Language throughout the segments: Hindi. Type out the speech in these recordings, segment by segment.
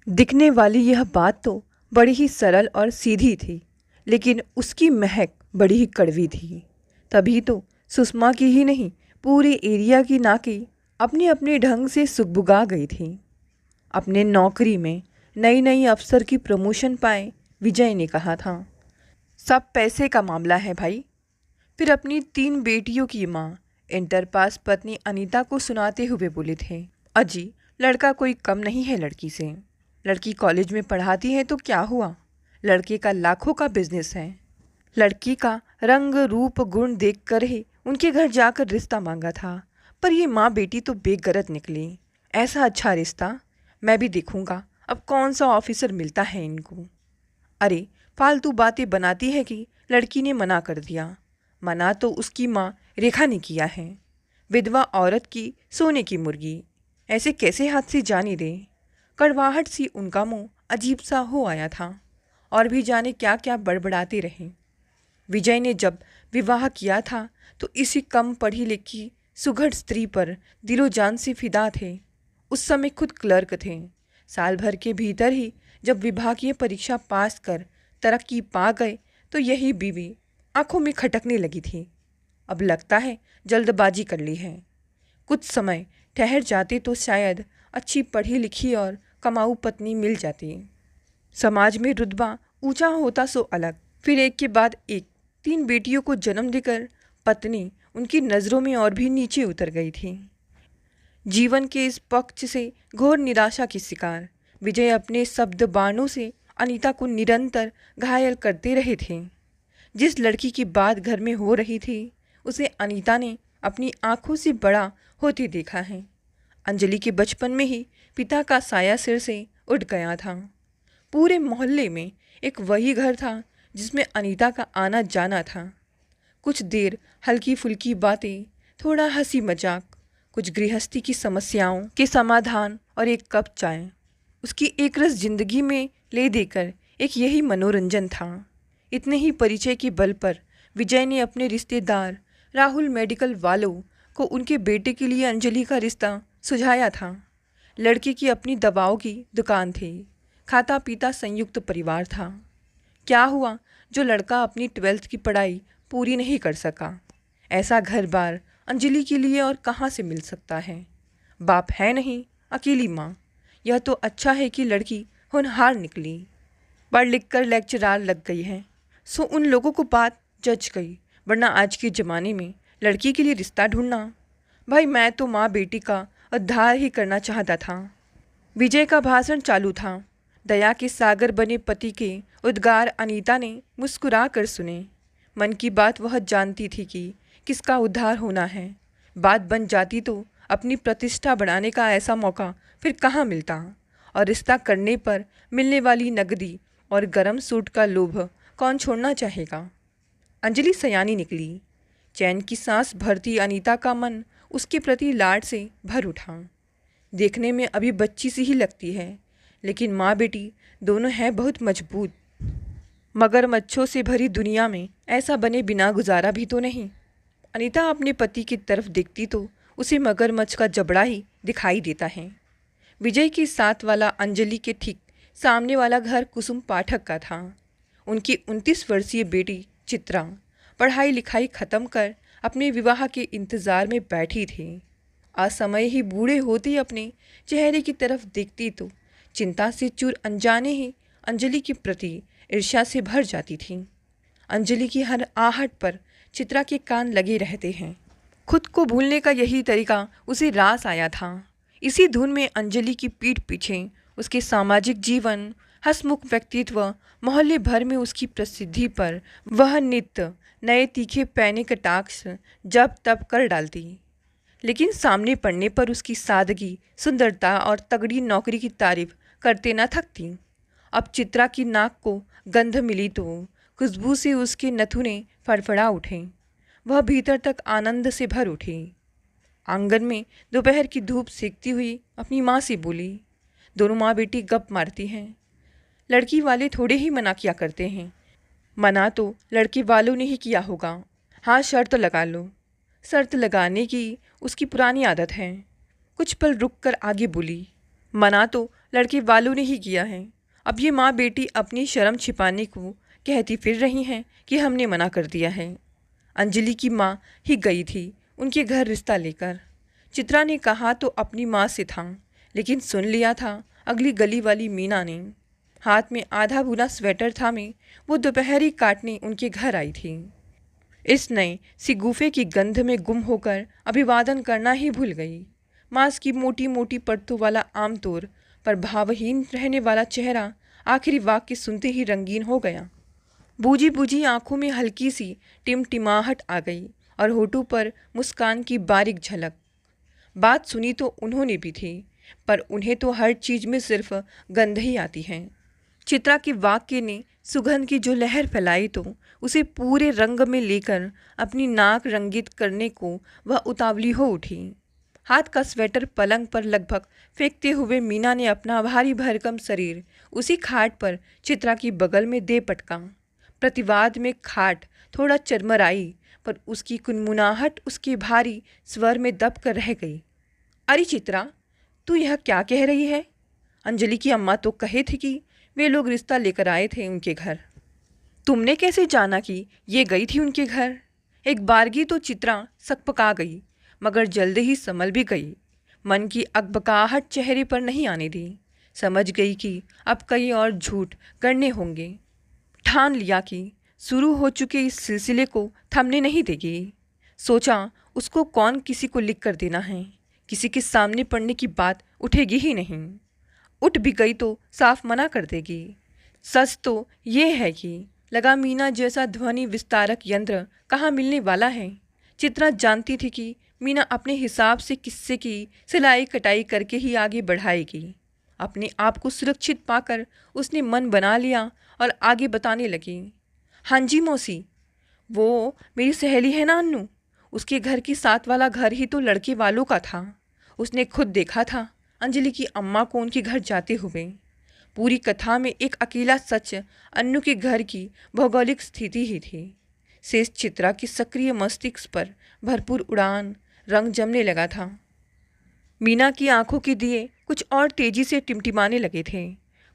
दिखने वाली यह बात तो बड़ी ही सरल और सीधी थी, लेकिन उसकी महक बड़ी ही कड़वी थी। तभी तो सुषमा की ही नहीं, पूरे एरिया की नाकी अपने अपने ढंग से सुगबुगा गई थी। अपने नौकरी में नई नई अफसर की प्रमोशन पाए विजय ने कहा था, सब पैसे का मामला है भाई। फिर अपनी 3 बेटियों की माँ इंटर पास पत्नी अनीता को सुनाते हुए बोले थे, अजी लड़का कोई कम नहीं है लड़की से। लड़की कॉलेज में पढ़ाती है तो क्या हुआ, लड़के का लाखों का बिजनेस है। लड़की का रंग रूप गुण देखकर ही उनके घर जाकर रिश्ता मांगा था, पर ये माँ बेटी तो बेगरत निकली। ऐसा अच्छा रिश्ता मैं भी देखूंगा, अब कौन सा ऑफिसर मिलता है इनको। अरे फालतू बातें बनाती है कि लड़की ने मना कर दिया। मना तो उसकी माँ रेखा ने किया है। विधवा औरत की सोने की मुर्गी, ऐसे कैसे हाथ से जाने दे। कड़वाहट सी उनका मुंह अजीब सा हो आया था और भी जाने क्या क्या बड़बड़ाते रहे। विजय ने जब विवाह किया था तो इसी कम पढ़ी लिखी सुघड़ स्त्री पर दिलो जान से फिदा थे। उस समय खुद क्लर्क थे। साल भर के भीतर ही जब विभागीय परीक्षा पास कर तरक्की पा गए तो यही बीवी आंखों में खटकने लगी थी। अब लगता है जल्दबाजी कर ली है। कुछ समय ठहर जाते तो शायद अच्छी पढ़ी लिखी और कमाऊ पत्नी मिल जाती। समाज में रुतबा ऊंचा होता सो अलग। फिर एक के बाद एक 3 बेटियों को जन्म देकर पत्नी उनकी नज़रों में और भी नीचे उतर गई थी। जीवन के इस पक्ष से घोर निराशा की शिकार विजय अपने शब्द बाणों से अनीता को निरंतर घायल करते रहे थे। जिस लड़की की बात घर में हो रही थी उसे अनीता ने अपनी आंखों से बड़ा होते देखा है। अंजलि के बचपन में ही पिता का साया सिर से उठ गया था। पूरे मोहल्ले में एक वही घर था जिसमें अनीता का आना जाना था। कुछ देर हल्की फुल्की बातें, थोड़ा हंसी मजाक, कुछ गृहस्थी की समस्याओं के समाधान और एक कप चाय, उसकी एकरस जिंदगी में ले देकर एक यही मनोरंजन था। इतने ही परिचय के बल पर विजय ने अपने रिश्तेदार राहुल मेडिकल वालों को उनके बेटे के लिए अंजलि का रिश्ता सुझाया था। लड़के की अपनी दवाओं की दुकान थी, खाता पीता संयुक्त परिवार था। क्या हुआ जो लड़का अपनी 12th की पढ़ाई पूरी नहीं कर सका। ऐसा घर बार अंजलि के लिए और कहाँ से मिल सकता है। बाप है नहीं, अकेली माँ। यह तो अच्छा है कि लड़की होनहार निकली, पढ़ लिख कर लेक्चरार लग गई है, सो उन लोगों को बात जच गई। वरना आज के ज़माने में लड़की के लिए रिश्ता ढूंढना, भाई मैं तो माँ बेटी का उद्धार ही करना चाहता था। विजय का भाषण चालू था। दया के सागर बने पति के उद्गार अनीता ने मुस्कुरा कर सुने। मन की बात वह जानती थी कि किसका उद्धार होना है। बात बन जाती तो अपनी प्रतिष्ठा बढ़ाने का ऐसा मौका फिर कहाँ मिलता, और रिश्ता करने पर मिलने वाली नकदी और गरम सूट का लोभ कौन छोड़ना चाहेगा। अंजलि सयानी निकली। चैन की सांस भरती अनीता का मन उसके प्रति लाड से भर उठा। देखने में अभी बच्ची सी ही लगती है, लेकिन माँ बेटी दोनों हैं बहुत मजबूत। मगरमच्छों से भरी दुनिया में ऐसा बने बिना गुजारा भी तो नहीं। अनीता अपने पति की तरफ देखती तो उसे मगरमच्छ का जबड़ा ही दिखाई देता है। विजय के साथ वाला अंजलि के ठीक सामने वाला घर कुसुम पाठक का था। उनकी 29 वर्षीय बेटी चित्रा पढ़ाई लिखाई खत्म कर अपने विवाह के इंतज़ार में बैठी थी। असमय ही बूढ़े होते अपने चेहरे की तरफ देखती तो चिंता से चूर अनजाने ही अंजलि के प्रति ईर्ष्या से भर जाती थी। अंजलि की हर आहट पर चित्रा के कान लगे रहते हैं। खुद को भूलने का यही तरीका उसे रास आया था। इसी धुन में अंजलि की पीठ पीछे उसके सामाजिक जीवन, हंसमुख व्यक्तित्व, मोहल्ले भर में उसकी प्रसिद्धि पर वह नित्य नए तीखे पैने कटाक्ष जब तब कर डालती। लेकिन सामने पड़ने पर उसकी सादगी, सुंदरता और तगड़ी नौकरी की तारीफ करते न थकती। अब चित्रा की नाक को गंध मिली तो खुशबू से उसके नथुने फड़फड़ा उठे। वह भीतर तक आनंद से भर उठी। आंगन में दोपहर की धूप सेकती हुई अपनी माँ से बोली। दोनों माँ बेटी गप मारती हैं। लड़की वाले थोड़े ही मना किया करते हैं। मना तो लड़के वालों ने ही किया होगा। हाँ शर्त लगा लो। शर्त लगाने की उसकी पुरानी आदत है। कुछ पल रुक कर आगे बोली। मना तो लड़के वालों ने ही किया है। अब ये माँ बेटी अपनी शर्म छिपाने को कहती फिर रही हैं कि हमने मना कर दिया है। अंजलि की माँ ही गई थी उनके घर रिश्ता लेकर। चित्रा ने कहा तो अपनी माँ से था, लेकिन सुन लिया था अगली गली वाली मीना ने। हाथ में आधा बुना स्वेटर था में वो दोपहरी काटने उनके घर आई थी। इस नए सिगुफे की गंध में गुम होकर अभिवादन करना ही भूल गई। मांस की मोटी मोटी परतों वाला आमतौर पर भावहीन रहने वाला चेहरा आखिरी वाक्य सुनते ही रंगीन हो गया। बूझी बूझी आंखों में हल्की सी टिमटिमाहट आ गई और होठों पर मुस्कान की बारीक झलक। बात सुनी तो उन्होंने भी थी, पर उन्हें तो हर चीज़ में सिर्फ गंध ही आती है। चित्रा के वाक्य ने सुगंध की जो लहर फैलाई तो उसे पूरे रंग में लेकर अपनी नाक रंगित करने को वह उतावली हो उठी। हाथ का स्वेटर पलंग पर लगभग फेंकते हुए मीना ने अपना भारी भरकम शरीर उसी खाट पर चित्रा की बगल में दे पटका। प्रतिवाद में खाट थोड़ा चरमराई, पर उसकी कुनमुनाहट उसके भारी स्वर में दब कर रह गई। अरे चित्रा, तू यह क्या कह रही है? अंजलि की अम्मा तो कहे थे कि वे लोग रिश्ता लेकर आए थे उनके घर। तुमने कैसे जाना कि ये गई थी उनके घर? एक बारगी तो चित्रा सकपका गई, मगर जल्द ही संभल भी गई। मन की अकबकाहट चेहरे पर नहीं आने दी। समझ गई कि अब कई और झूठ करने होंगे। ठान लिया कि शुरू हो चुके इस सिलसिले को थमने नहीं देगी। सोचा उसको कौन किसी को लिख कर देना है, किसी के सामने पढ़ने की बात उठेगी ही नहीं। उठ भी गई तो साफ मना कर देगी। सच तो ये है कि लगा मीना जैसा ध्वनि विस्तारक यंत्र कहाँ मिलने वाला है। चित्रा जानती थी कि मीना अपने हिसाब से किस्से की सिलाई कटाई करके ही आगे बढ़ाएगी। अपने आप को सुरक्षित पाकर उसने मन बना लिया और आगे बताने लगी। हाँ जी मौसी, वो मेरी सहेली है ना अन्नू, उसके घर की साथ वाला घर ही तो लड़के वालों का था। उसने खुद देखा था अंजलि की अम्मा को उनके घर जाते हुए। पूरी कथा में एक अकेला सच अन्नू के घर की भौगोलिक स्थिति ही थी। शेष चित्रा की सक्रिय मस्तिष्क पर भरपूर उड़ान रंग जमने लगा था। मीना की आंखों के दिए कुछ और तेजी से टिमटिमाने लगे थे।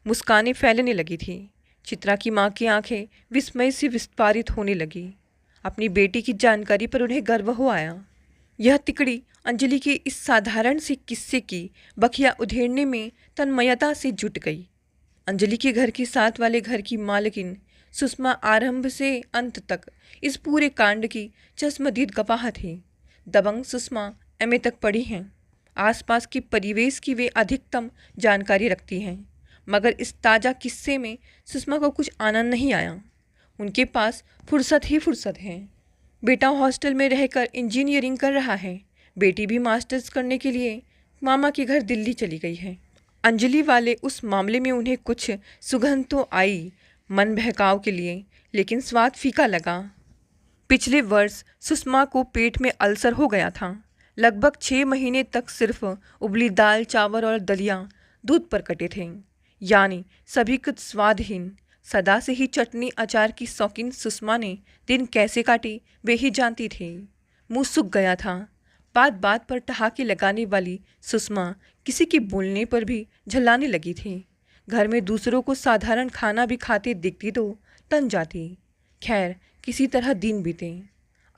मुस्कानें फैलने लगी थी। चित्रा की माँ की आंखें विस्मय से विस्फारित होने लगी। अपनी बेटी की जानकारी पर उन्हें गर्व हो आया। यह तिकड़ी अंजलि के इस साधारण से किस्से की बखिया उधेड़ने में तन्मयता से जुट गई। अंजलि के घर की साथ वाले घर की मालकिन सुषमा आरंभ से अंत तक इस पूरे कांड की चश्मदीद गवाह थी। दबंग सुषमा एमए तक पढ़ी हैं। आसपास के परिवेश की वे अधिकतम जानकारी रखती हैं, मगर इस ताज़ा किस्से में सुषमा को कुछ आनंद नहीं आया। उनके पास फुर्सत ही फुर्सत है। बेटा हॉस्टल में रहकर इंजीनियरिंग कर रहा है, बेटी भी मास्टर्स करने के लिए मामा के घर दिल्ली चली गई है। अंजलि वाले उस मामले में उन्हें कुछ सुगंध तो आई मन बहकाव के लिए, लेकिन स्वाद फीका लगा। पिछले वर्ष सुषमा को पेट में अल्सर हो गया था। लगभग 6 महीने तक सिर्फ उबली दाल चावल और दलिया दूध पर कटे थे, यानी सभी कुछ स्वादहीन। सदा से ही चटनी अचार की शौकीन सुषमा ने दिन कैसे काटे वे ही जानती थी। मुंह सूख गया था। बात बात पर ठहाके लगाने वाली सुषमा किसी के बोलने पर भी झल्लाने लगी थी। घर में दूसरों को साधारण खाना भी खाते दिखती तो तन जाती। खैर, किसी तरह दिन बीते।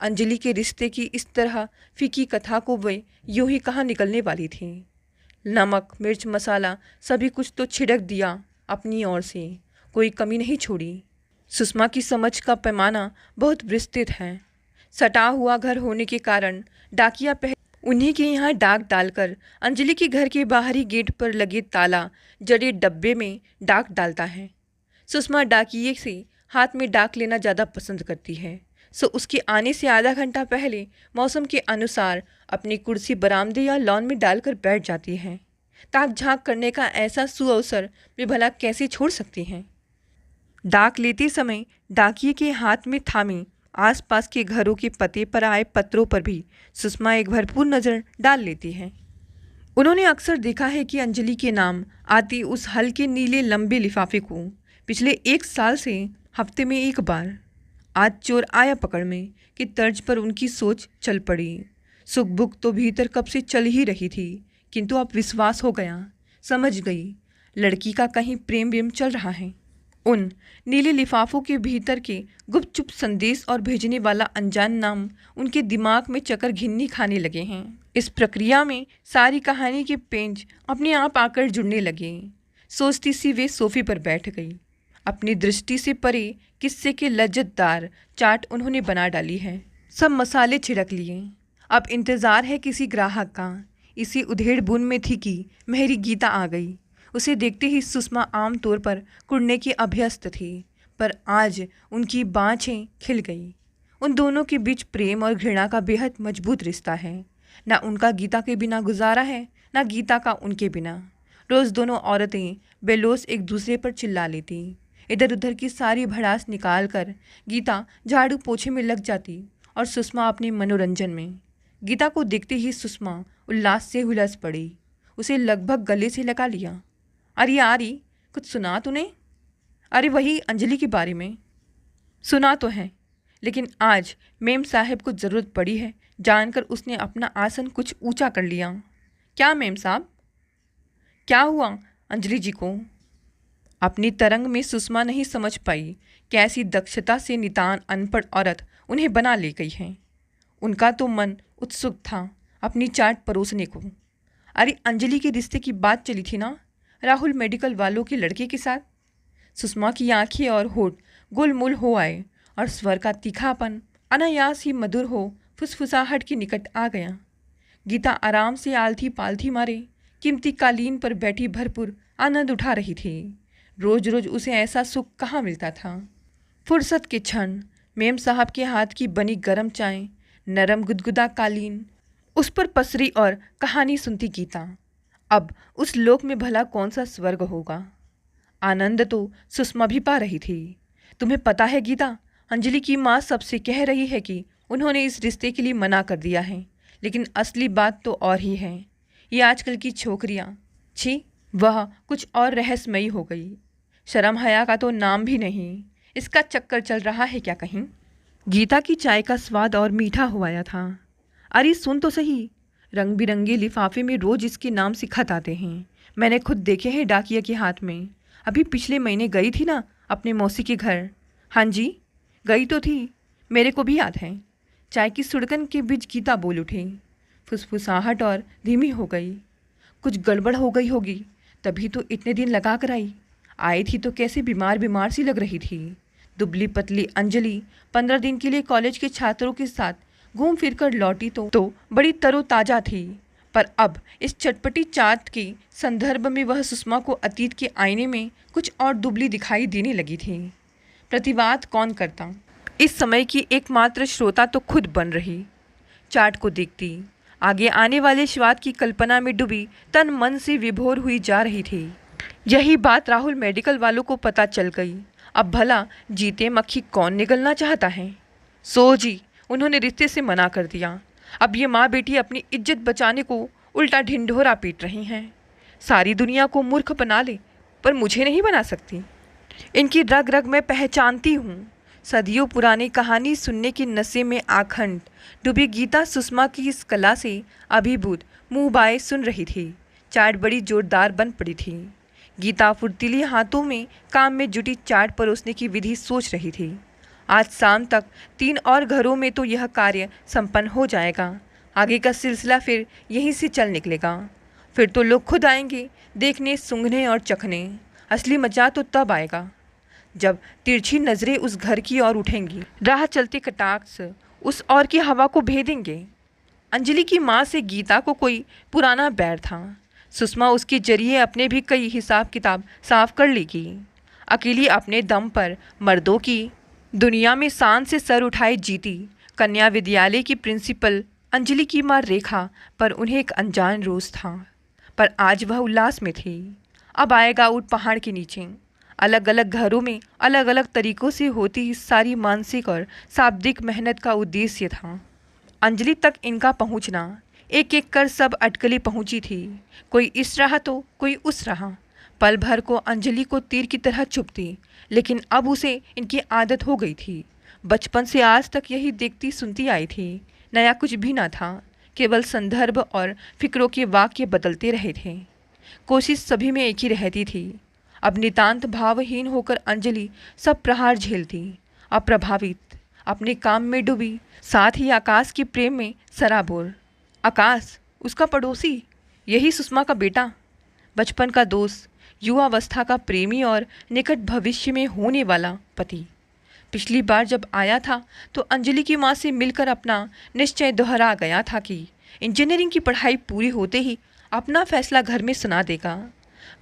अंजलि के रिश्ते की इस तरह फीकी कथा को वे यूं ही कहाँ निकलने वाली थी। नमक मिर्च मसाला सभी कुछ तो छिड़क दिया अपनी ओर से, कोई कमी नहीं छोड़ी। सुषमा की समझ का पैमाना बहुत विस्तृत है। सटा हुआ घर होने के कारण डाकिया पहले उन्हीं के यहाँ डाक डालकर अंजलि के घर के बाहरी गेट पर लगे ताला जड़े डब्बे में डाक डालता है। सुषमा डाकिये से हाथ में डाक लेना ज़्यादा पसंद करती है, सो उसके आने से आधा घंटा पहले मौसम के अनुसार अपनी कुर्सी बरामदे या लॉन में डालकर बैठ जाती है। ताक झांक करने का ऐसा सुअवसर वे भला कैसे छोड़ सकती हैं। डाक लेते समय डाकिये के हाथ में थामे आसपास के घरों के पते पर आए पत्रों पर भी सुषमा एक भरपूर नज़र डाल लेती है। उन्होंने अक्सर देखा है कि अंजलि के नाम आती उस हल्के नीले लंबे लिफाफे को पिछले 1 साल से हफ्ते में एक बार आज चोर आया पकड़ में कि तर्ज पर उनकी सोच चल पड़ी। सुख बुक तो भीतर कब से चल ही रही थी, किंतु अब विश्वास हो गया। समझ गई लड़की का कहीं प्रेम वेम चल रहा है। उन नीले लिफाफों के भीतर के गुपचुप संदेश और भेजने वाला अनजान नाम उनके दिमाग में चक्कर घिन्नी खाने लगे हैं। इस प्रक्रिया में सारी कहानी के पेंच अपने आप आकर जुड़ने लगे। सोचती सी वे सोफे पर बैठ गई। अपनी दृष्टि से परे किस्से के लज्जतदार चाट उन्होंने बना डाली है। सब मसाले छिड़क लिए। अब इंतज़ार है किसी ग्राहक का। इसी उधेड़ बुन में थी कि मेहरी गीता आ गई। उसे देखते ही सुषमा आम तौर पर कुड़ने की अभ्यस्त थी, पर आज उनकी बाँछें खिल गई। उन दोनों के बीच प्रेम और घृणा का बेहद मजबूत रिश्ता है। ना उनका गीता के बिना गुजारा है, ना गीता का उनके बिना। रोज़ दोनों औरतें बेलोस एक दूसरे पर चिल्ला लेती। इधर उधर की सारी भड़ास निकाल कर गीता झाड़ू पोछे में लग जाती और सुषमा अपने मनोरंजन में। गीता को देखते ही सुषमा उल्लास से हुलस पड़ी। उसे लगभग गले से लगा लिया। अरे आरी, कुछ सुना तूने? अरे वही अंजलि के बारे में। सुना तो है, लेकिन आज मेम साहब को ज़रूरत पड़ी है जानकर उसने अपना आसन कुछ ऊंचा कर लिया। क्या मेम साहब, क्या हुआ अंजलि जी को? अपनी तरंग में सुषमा नहीं समझ पाई कैसी दक्षता से नितान अनपढ़ औरत उन्हें बना ले गई है। उनका तो मन उत्सुक था अपनी चाट परोसने को। अरे अंजलि के रिश्ते की बात चली थी ना, राहुल मेडिकल वालों के लड़के के साथ। सुषमा की आंखें और होठ गुलमुल हो आए और स्वर का तीखापन अनायास ही मधुर हो फुसफुसाहट के निकट आ गया। गीता आराम से आलथी पालथी मारे कीमती कालीन पर बैठी भरपूर आनंद उठा रही थी। रोज रोज उसे ऐसा सुख कहाँ मिलता था। फुर्सत के क्षण मेम साहब के हाथ की बनी गरम चाय, नरम गुदगुदा कालीन, उस पर पसरी और कहानी सुनती गीता। अब उस लोक में भला कौन सा स्वर्ग होगा। आनंद तो सुषमा भी पा रही थी। तुम्हें पता है गीता, अंजलि की माँ सबसे कह रही है कि उन्होंने इस रिश्ते के लिए मना कर दिया है, लेकिन असली बात तो और ही है। ये आजकल की छोकरियाँ, छी, वह कुछ और रहस्यमयी हो गई। शर्म हया का तो नाम भी नहीं। इसका चक्कर चल रहा है क्या कहीं? गीता की चाय का स्वाद और मीठा हो आया था। अरे सुन तो सही, रंग बिरंगे लिफाफे में रोज इसके नाम से खत आते हैं। मैंने खुद देखे हैं डाकिया के हाथ में। अभी पिछले महीने गई थी ना अपने मौसी के घर। हाँ जी, गई तो थी, मेरे को भी याद है। चाय की सुड़कन के बीच गीता बोल उठी। फुसफुसाहट और धीमी हो गई। कुछ गड़बड़ हो गई होगी, तभी तो इतने दिन लगा कर आई थी तो कैसे बीमार बीमार सी लग रही थी। दुबली पतली अंजलि 15 दिन के लिए कॉलेज के छात्रों के साथ घूम फिर कर लौटी तो बड़ी तरोताज़ा थी, पर अब इस चटपटी चाट के संदर्भ में वह सुषमा को अतीत के आईने में कुछ और दुबली दिखाई देने लगी थी। प्रतिवाद कौन करता? इस समय की एकमात्र श्रोता तो खुद बन रही। चाट को देखती आगे आने वाले स्वाद की कल्पना में डूबी तन मन से विभोर हुई जा रही थी। यही बात राहुल मेडिकल वालों को पता चल गई। अब भला जीते मक्खी कौन निगलना चाहता है। सो जी, उन्होंने रिश्ते से मना कर दिया। अब ये माँ बेटी अपनी इज्जत बचाने को उल्टा ढिंढोरा पीट रही हैं। सारी दुनिया को मूर्ख बना ले, पर मुझे नहीं बना सकती। इनकी रग रग में पहचानती हूँ। सदियों पुरानी कहानी सुनने की नशे में आखंड डूबी गीता सुषमा की इस कला से अभिभूत मुँह बाए सुन रही थी। चाट बड़ी जोरदार बन पड़ी थी। गीता फुर्तीली हाथों में काम में जुटी चाट परोसने की विधि सोच रही थी। आज शाम तक 3 और घरों में तो यह कार्य संपन्न हो जाएगा। आगे का सिलसिला फिर यहीं से चल निकलेगा। फिर तो लोग खुद आएंगे देखने, सूंघने और चखने। असली मजा तो तब आएगा जब तिरछी नज़रें उस घर की ओर उठेंगी। राह चलते कटाक्ष उस ओर की हवा को भेदेंगे। अंजलि की माँ से गीता को कोई पुराना बैर था। सुषमा उसके जरिए अपने भी कई हिसाब किताब साफ कर लेगी। अकेली अपने दम पर मर्दों की दुनिया में शान से सर उठाए जीती कन्या विद्यालय की प्रिंसिपल अंजलि की माँ रेखा पर उन्हें एक अनजान रोज था, पर आज वह उल्लास में थी। अब आएगा ऊट पहाड़ के नीचे। अलग अलग घरों में अलग अलग तरीकों से होती इस सारी मानसिक और शाब्दिक मेहनत का उद्देश्य था अंजलि तक इनका पहुंचना। एक एक कर सब अटकलें पहुंची थी। कोई इस रहा तो कोई उस रहा। पल भर को अंजलि को तीर की तरह चुभती, लेकिन अब उसे इनकी आदत हो गई थी। बचपन से आज तक यही देखती सुनती आई थी। नया कुछ भी ना था, केवल संदर्भ और फिक्रों के वाक्य बदलते रहे थे। कोशिश सभी में एक ही रहती थी। अब नितांत भावहीन होकर अंजलि सब प्रहार झेलती, अप्रभावित, अपने काम में डूबी, साथ ही आकाश के प्रेम में सराबोर। आकाश, उसका पड़ोसी, यही सुषमा का बेटा, बचपन का दोस्त, युवावस्था का प्रेमी और निकट भविष्य में होने वाला पति। पिछली बार जब आया था तो अंजलि की माँ से मिलकर अपना निश्चय दोहरा गया था कि इंजीनियरिंग की पढ़ाई पूरी होते ही अपना फैसला घर में सुना देगा।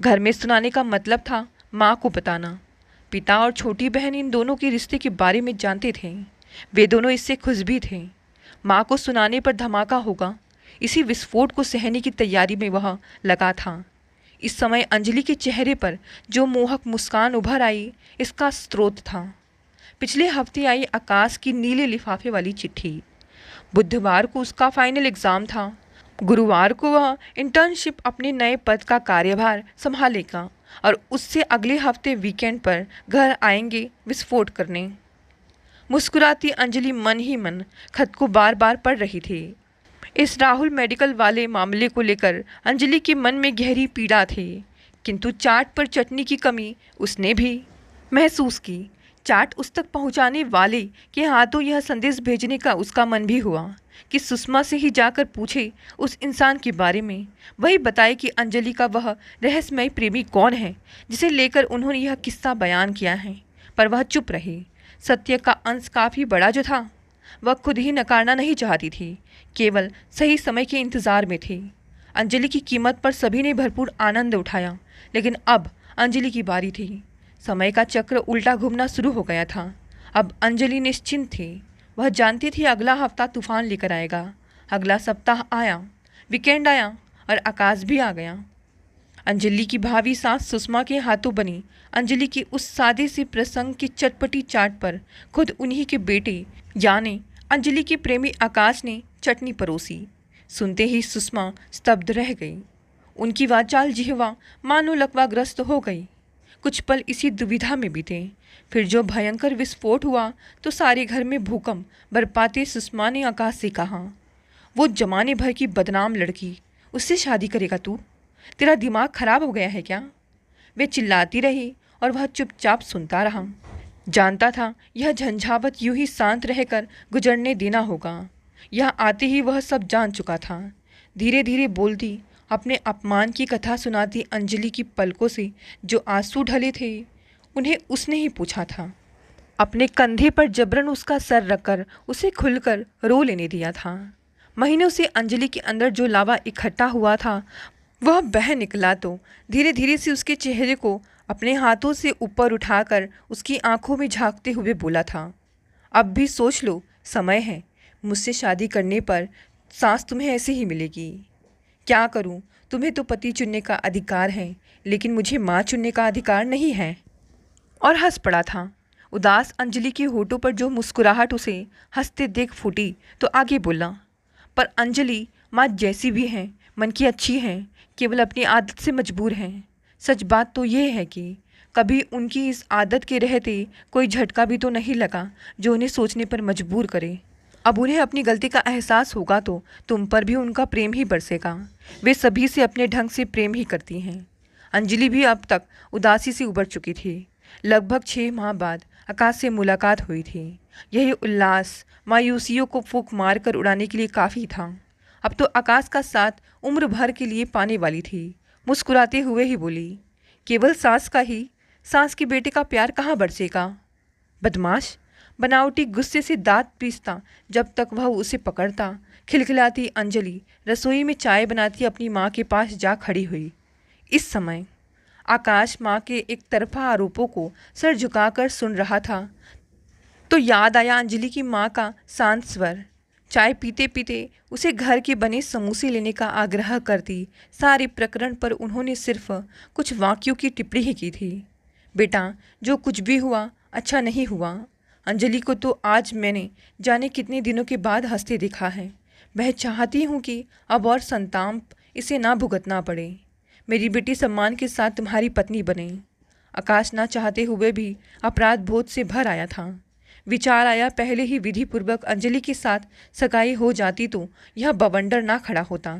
घर में सुनाने का मतलब था माँ को बताना। पिता और छोटी बहन इन दोनों के रिश्ते के बारे में जानते थे। वे दोनों इससे खुश भी थे। माँ को सुनाने पर धमाका होगा, इसी विस्फोट को सहने की तैयारी में वह लगा था। इस समय अंजलि के चेहरे पर जो मोहक मुस्कान उभर आई, इसका स्रोत था पिछले हफ्ते आई आकाश की नीले लिफाफे वाली चिट्ठी। बुधवार को उसका फाइनल एग्ज़ाम था। गुरुवार को वह इंटर्नशिप अपने नए पद का कार्यभार संभालेगा और उससे अगले हफ्ते वीकेंड पर घर आएंगे विस्फोट करने। मुस्कुराती अंजलि मन ही मन खत को बार बार पढ़ रही थी। इस राहुल मेडिकल वाले मामले को लेकर अंजलि के मन में गहरी पीड़ा थी, किंतु चाट पर चटनी की कमी उसने भी महसूस की। चाट उस तक पहुंचाने वाले के हाथों यह संदेश भेजने का उसका मन भी हुआ कि सुषमा से ही जाकर पूछे उस इंसान के बारे में। वही बताए कि अंजलि का वह रहस्यमय प्रेमी कौन है जिसे लेकर उन्होंने यह किस्सा बयान किया है। पर वह चुप रही। सत्य का अंश काफ़ी बड़ा जो था, वह खुद ही नकारना नहीं चाहती थी, केवल सही समय के इंतज़ार में थी। अंजलि की कीमत पर सभी ने भरपूर आनंद उठाया, लेकिन अब अंजलि की बारी थी। समय का चक्र उल्टा घूमना शुरू हो गया था। अब अंजलि निश्चिंत थी। वह जानती थी अगला हफ्ता तूफान लेकर आएगा। अगला सप्ताह आया, वीकेंड आया और आकाश भी आ गया। अंजलि की भावी सास सुषमा के हाथों बनी अंजलि की उस सादे से प्रसंग की चटपटी चाट पर खुद उन्हीं के बेटे यानी अंजलि के प्रेमी आकाश ने चटनी परोसी। सुनते ही सुषमा स्तब्ध रह गई। उनकी वाचाल जिह्वा मानो लकवाग्रस्त हो गई। कुछ पल इसी दुविधा में बीते, फिर जो भयंकर विस्फोट हुआ तो सारे घर में भूकंप बरपाते सुषमा ने आकाश से कहा, वो जमाने भर की बदनाम लड़की, उससे शादी करेगा तू? तेरा दिमाग खराब हो गया है क्या? वे चिल्लाती रही और वह चुपचाप सुनता रहा। जानता था यह झंझावत यूं ही शांत रहकर गुजरने देना होगा। यह आते ही वह सब जान चुका था। धीरे धीरे बोलती, अपने अपमान की कथा सुनाती अंजलि की पलकों से जो आंसू ढले थे, उन्हें उसने ही पूछा था। अपने कंधे पर जबरन उसका सर रखकर उसे खुलकर रो लेने दिया था। महीनों से अंजलि के अंदर जो लावा इकट्ठा हुआ था वह बह निकला तो धीरे धीरे से उसके चेहरे को अपने हाथों से ऊपर उठाकर उसकी आंखों में झांकते हुए बोला था, अब भी सोच लो, समय है। मुझसे शादी करने पर सांस तुम्हें ऐसे ही मिलेगी। क्या करूं? तुम्हें तो पति चुनने का अधिकार है, लेकिन मुझे माँ चुनने का अधिकार नहीं है। और हंस पड़ा था। उदास अंजलि के होठों पर जो मुस्कुराहट उसे हंसते देख फूटी तो आगे बोला, पर अंजलि माँ जैसी भी हैं, मन की अच्छी हैं, केवल अपनी आदत से मजबूर हैं। सच बात तो ये है कि कभी उनकी इस आदत के रहते कोई झटका भी तो नहीं लगा जो उन्हें सोचने पर मजबूर करे। अब उन्हें अपनी गलती का एहसास होगा तो तुम पर भी उनका प्रेम ही बरसेगा। वे सभी से अपने ढंग से प्रेम ही करती हैं। अंजलि भी अब तक उदासी से उबर चुकी थी। लगभग 6 माह बाद आकाश से मुलाकात हुई थी। यही उल्लास मायूसियों को फूंक मारकर उड़ाने के लिए काफ़ी था। अब तो आकाश का साथ उम्र भर के लिए पाने वाली थी। मुस्कुराते हुए ही बोली, केवल सास का ही, सास के बेटे का प्यार कहाँ बरसेगा? बदमाश, बनावटी गुस्से से दांत पीसता जब तक वह उसे पकड़ता। खिलखिलाती अंजलि रसोई में चाय बनाती अपनी माँ के पास जा खड़ी हुई। इस समय आकाश माँ के एक तरफा आरोपों को सर झुकाकर सुन रहा था तो याद आया अंजलि की माँ का शांत स्वर। चाय पीते पीते उसे घर के बने समोसे लेने का आग्रह करती। सारे प्रकरण पर उन्होंने सिर्फ कुछ वाक्यों की टिप्पणी ही की थी। बेटा, जो कुछ भी हुआ अच्छा नहीं हुआ। अंजलि को तो आज मैंने जाने कितने दिनों के बाद हंसते देखा है। वह चाहती हूँ कि अब और संताप इसे ना भुगतना पड़े। मेरी बेटी सम्मान के साथ तुम्हारी पत्नी बने। आकाश ना चाहते हुए भी अपराध बोध से भर आया था। विचार आया, पहले ही विधिपूर्वक अंजलि के साथ सगाई हो जाती तो यह बवंडर ना खड़ा होता,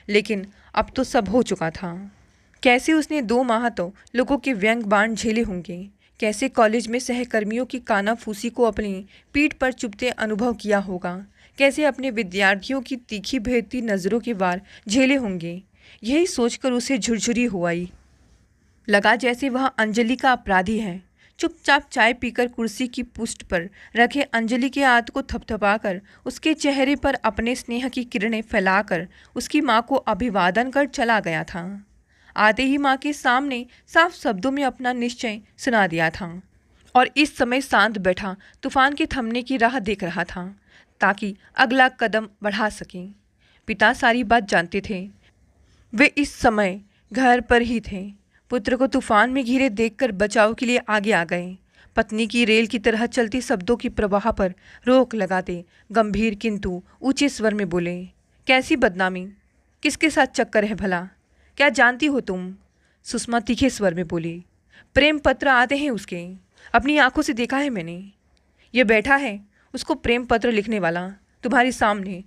लेकिन अब तो सब हो चुका था। कैसे उसने 2 माह तो लोगों के व्यंग बाण झेले होंगे, कैसे कॉलेज में सहकर्मियों की कानाफूसी को अपनी पीठ पर चुभते अनुभव किया होगा, कैसे अपने विद्यार्थियों की तीखी भेदती नज़रों के वार झेले होंगे। यही सोचकर उसे झुरझुरी हो आई। लगा जैसे वह अंजलि का अपराधी है। चुपचाप चाय पीकर कुर्सी की पुष्ट पर रखे अंजलि के हाथ को थपथपाकर उसके चेहरे पर अपने स्नेह की किरणें फैलाकर उसकी माँ को अभिवादन कर चला गया था। आते ही माँ के सामने साफ शब्दों में अपना निश्चय सुना दिया था और इस समय शांत बैठा तूफान के थमने की राह देख रहा था ताकि अगला कदम बढ़ा सकें। पिता सारी बात जानते थे। वे इस समय घर पर ही थे। पुत्र को तूफान में घिरे देखकर बचाव के लिए आगे आ गए। पत्नी की रेल की तरह चलती शब्दों की प्रवाह पर रोक लगाते गंभीर किंतु ऊंचे स्वर में बोले, कैसी बदनामी, किसके साथ चक्कर है भला, क्या जानती हो तुम? सुषमा तीखे स्वर में बोली, प्रेम पत्र आते हैं उसके, अपनी आंखों से देखा है मैंने। ये बैठा है उसको प्रेम पत्र लिखने वाला तुम्हारे सामने।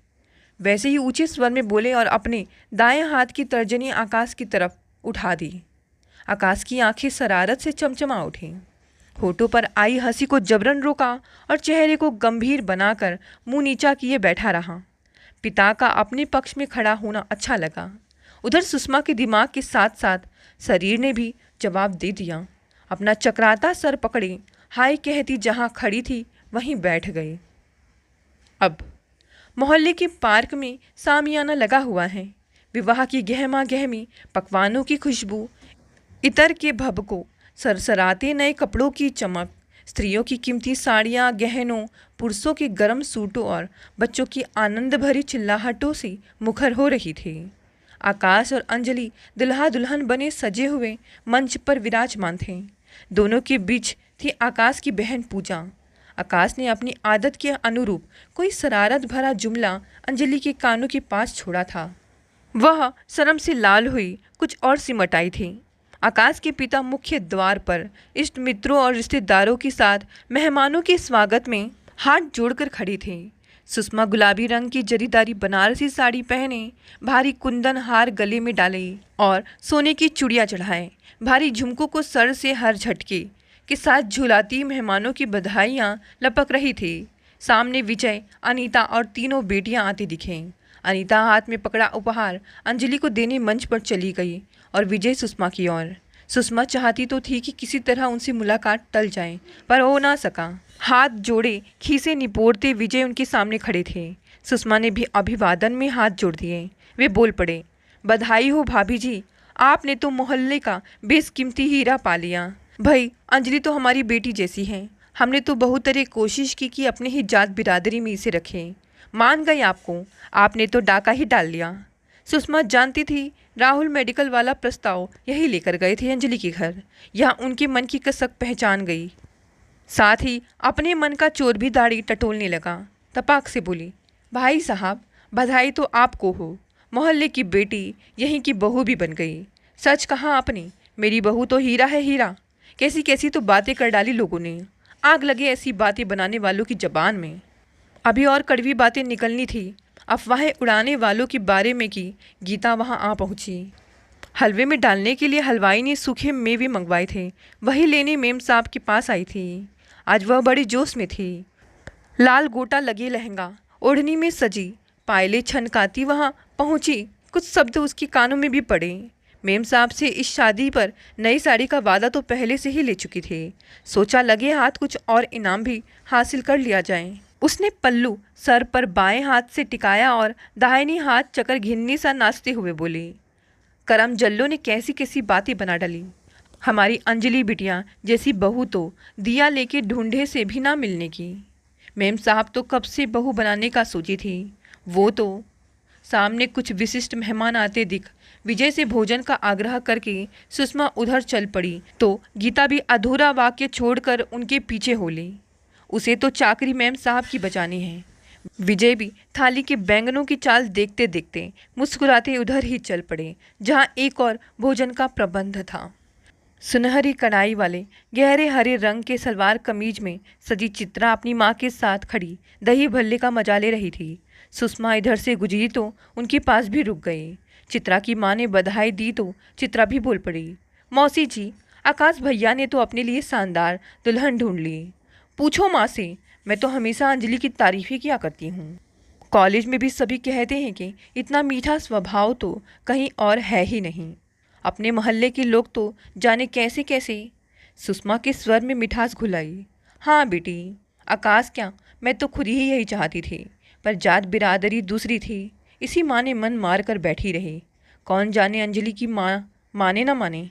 वैसे ही ऊंचे स्वर में बोले और अपने दाएं हाथ की तर्जनी आकाश की तरफ उठा दी। आकाश की आंखें शरारत से चमचमा उठी। होठों पर आई हंसी को जबरन रोका और चेहरे को गंभीर बनाकर मुंह नीचा किए बैठा रहा। पिता का अपने पक्ष में खड़ा होना अच्छा लगा। उधर सुषमा के दिमाग के साथ साथ शरीर ने भी जवाब दे दिया। अपना चकराता सर पकड़े हाय कहती जहाँ खड़ी थी वहीं बैठ गई। अब मोहल्ले के पार्क में सामियाना लगा हुआ है। विवाह की गहमा गहमी, पकवानों की खुशबू, इतर के भभको, सरसराते नए कपड़ों की चमक, स्त्रियों की कीमती साड़ियाँ, गहनों, पुरुषों के गर्म सूटों और बच्चों की आनंद भरी चिल्लाहटों से मुखर हो रही थी। आकाश और अंजलि दुल्हा दुल्हन बने सजे हुए मंच पर विराजमान थे। दोनों के बीच थी आकाश की बहन पूजा। आकाश ने अपनी आदत के अनुरूप कोई शरारत भरा जुमला अंजलि के कानों के पास छोड़ा था। वह शर्म से लाल हुई कुछ और सिमटाई थी। आकाश के पिता मुख्य द्वार पर इष्ट मित्रों और रिश्तेदारों के साथ मेहमानों के स्वागत में हाथ जोड़कर खड़े थे। सुषमा गुलाबी रंग की जरीदारी बनारसी साड़ी पहने, भारी कुंदन हार गले में डाले और सोने की चूड़ियाँ चढ़ाए, भारी झुमकों को सर से हर झटके के साथ झुलाती मेहमानों की बधाइयाँ लपक रही थी। सामने विजय, अनीता और तीनों बेटियाँ आती दिखें। अनीता हाथ में पकड़ा उपहार अंजलि को देने मंच पर चली गई और विजय सुषमा की ओर। सुषमा चाहती तो थी कि किसी तरह उनसे मुलाकात टल जाए, पर हो ना सका। हाथ जोड़े खीसे निपोड़ते विजय उनके सामने खड़े थे। सुषमा ने भी अभिवादन में हाथ जोड़ दिए। वे बोल पड़े, बधाई हो भाभी जी, आपने तो मोहल्ले का बेशकीमती हीरा पा लिया। भाई अंजलि तो हमारी बेटी जैसी है। हमने तो बहुत तरह कोशिश की कि अपने ही जात बिरादरी में इसे रखें। मान गए आपको, आपने तो डाका ही डाल लिया। सुषमा जानती थी राहुल मेडिकल वाला प्रस्ताव यही लेकर गए थे अंजलि के घर। यहाँ उनके मन की कसक पहचान गई। साथ ही अपने मन का चोर भी दाढ़ी टटोलने लगा। तपाक से बोली, भाई साहब बधाई तो आपको हो, मोहल्ले की बेटी यहीं की बहू भी बन गई। सच कहा आपने, मेरी बहू तो हीरा है हीरा। कैसी कैसी तो बातें कर डाली लोगों ने। आग लगे ऐसी बातें बनाने वालों की जबान में। अभी और कड़वी बातें निकलनी थी। अफवाहें उड़ाने वालों के बारे में की गीता वहां आ पहुंची। हलवे में डालने के लिए हलवाई ने सूखे मेवे मंगवाए थे, वही लेने मेम साहब के पास आई थी। आज वह बड़े जोश में थी। लाल गोटा लगे लहंगा, ओढ़नी में सजी, पायले छनकाती वहां पहुंची। कुछ शब्द उसके कानों में भी पड़े। मेम साहब से इस शादी पर नई साड़ी का वादा तो पहले से ही ले चुकी थी। सोचा लगे हाथ कुछ और इनाम भी हासिल कर लिया जाए। उसने पल्लू सर पर बाएं हाथ से टिकाया और दाहिनी हाथ चकर घिन्नी सा नाचते हुए बोली, करम जल्लो ने कैसी कैसी बातें बना डाली। हमारी अंजलि बिटिया जैसी बहू तो दिया लेके ढूंढे से भी ना मिलने की। मेम साहब तो कब से बहू बनाने का सोची थी। वो तो सामने कुछ विशिष्ट मेहमान आते दिख विजय से भोजन का आग्रह करके सुषमा उधर चल पड़ी तो गीता भी अधूरा वाक्य छोड़कर उनके पीछे हो ली। उसे तो चाकरी मैम साहब की बचानी है। विजय भी थाली के बैंगनों की चाल देखते देखते मुस्कुराते उधर ही चल पड़े जहां एक और भोजन का प्रबंध था। सुनहरी कढ़ाई वाले गहरे हरे रंग के सलवार कमीज में सजी चित्रा अपनी माँ के साथ खड़ी दही भल्ले का मजा ले रही थी। सुषमा इधर से गुजरी तो उनके पास भी रुक गई। चित्रा की माँ ने बधाई दी तो चित्रा भी बोल पड़ी, मौसी जी, आकाश भैया ने तो अपने लिए शानदार दुल्हन ढूंढ ली। पूछो माँ से, मैं तो हमेशा अंजलि की तारीफ ही किया करती हूँ। कॉलेज में भी सभी कहते हैं कि इतना मीठा स्वभाव तो कहीं और है ही नहीं। अपने मोहल्ले के लोग तो जाने कैसे कैसे। सुषमा के स्वर में मिठास घुलाई। हाँ बेटी, आकाश क्या, मैं तो खुद ही यही चाहती थी, पर जात बिरादरी दूसरी थी। इसी माँ ने मन मार कर बैठी रही। कौन जाने अंजलि की माँ माने ना माने,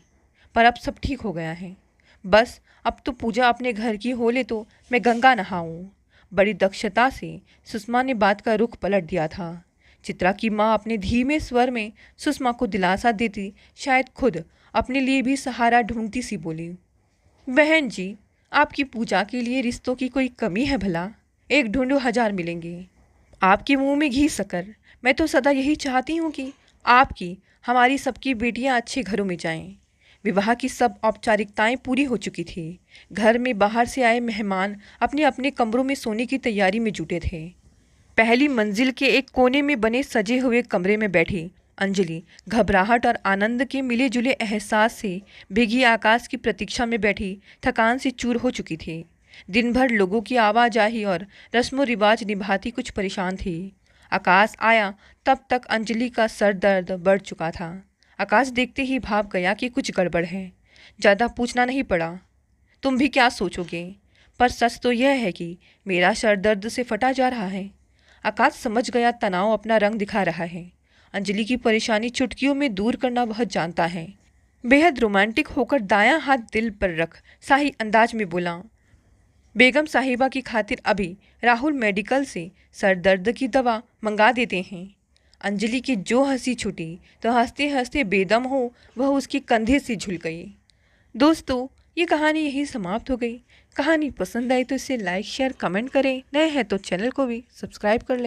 पर अब सब ठीक हो गया है। बस अब तो पूजा अपने घर की हो ले तो मैं गंगा नहाऊं। बड़ी दक्षता से सुषमा ने बात का रुख पलट दिया था। चित्रा की माँ अपने धीमे स्वर में सुषमा को दिलासा देती शायद खुद अपने लिए भी सहारा ढूंढती सी बोली, बहन जी, आपकी पूजा के लिए रिश्तों की कोई कमी है भला? एक ढूंढो 1000 मिलेंगे। आपके मुंह में घी शक्कर। मैं तो सदा यही चाहती हूँ कि आपकी, हमारी सबकी बेटियाँ अच्छे घरों में जाएं। विवाह की सब औपचारिकताएं पूरी हो चुकी थी। घर में बाहर से आए मेहमान अपने अपने कमरों में सोने की तैयारी में जुटे थे। पहली मंजिल के एक कोने में बने सजे हुए कमरे में बैठी अंजलि घबराहट और आनंद के मिले जुले एहसास से भीगी आकाश की प्रतीक्षा में बैठी थकान से चूर हो चुकी थी। दिन भर लोगों की आवाजाही और रस्मो रिवाज निभाती कुछ परेशान थी। आकाश आया तब तक अंजलि का सर दर्द बढ़ चुका था। आकाश देखते ही भाप गया कि कुछ गड़बड़ है। ज़्यादा पूछना नहीं पड़ा, तुम भी क्या सोचोगे, पर सच तो यह है कि मेरा सर दर्द से फटा जा रहा है। आकाश समझ गया तनाव अपना रंग दिखा रहा है। अंजलि की परेशानी चुटकियों में दूर करना वह जानता है। बेहद रोमांटिक होकर दायां हाथ दिल पर रख शाही अंदाज में बोला, बेगम साहिबा की खातिर अभी राहुल मेडिकल से सर दर्द की दवा मंगा देते हैं। अंजलि की जो हंसी छूटी तो हंसते हंसते बेदम हो वह उसके कंधे से झुल गई। दोस्तों, ये कहानी यही समाप्त हो गई। कहानी पसंद आई तो इसे लाइक शेयर कमेंट करें। नए हैं तो चैनल को भी सब्सक्राइब कर लें।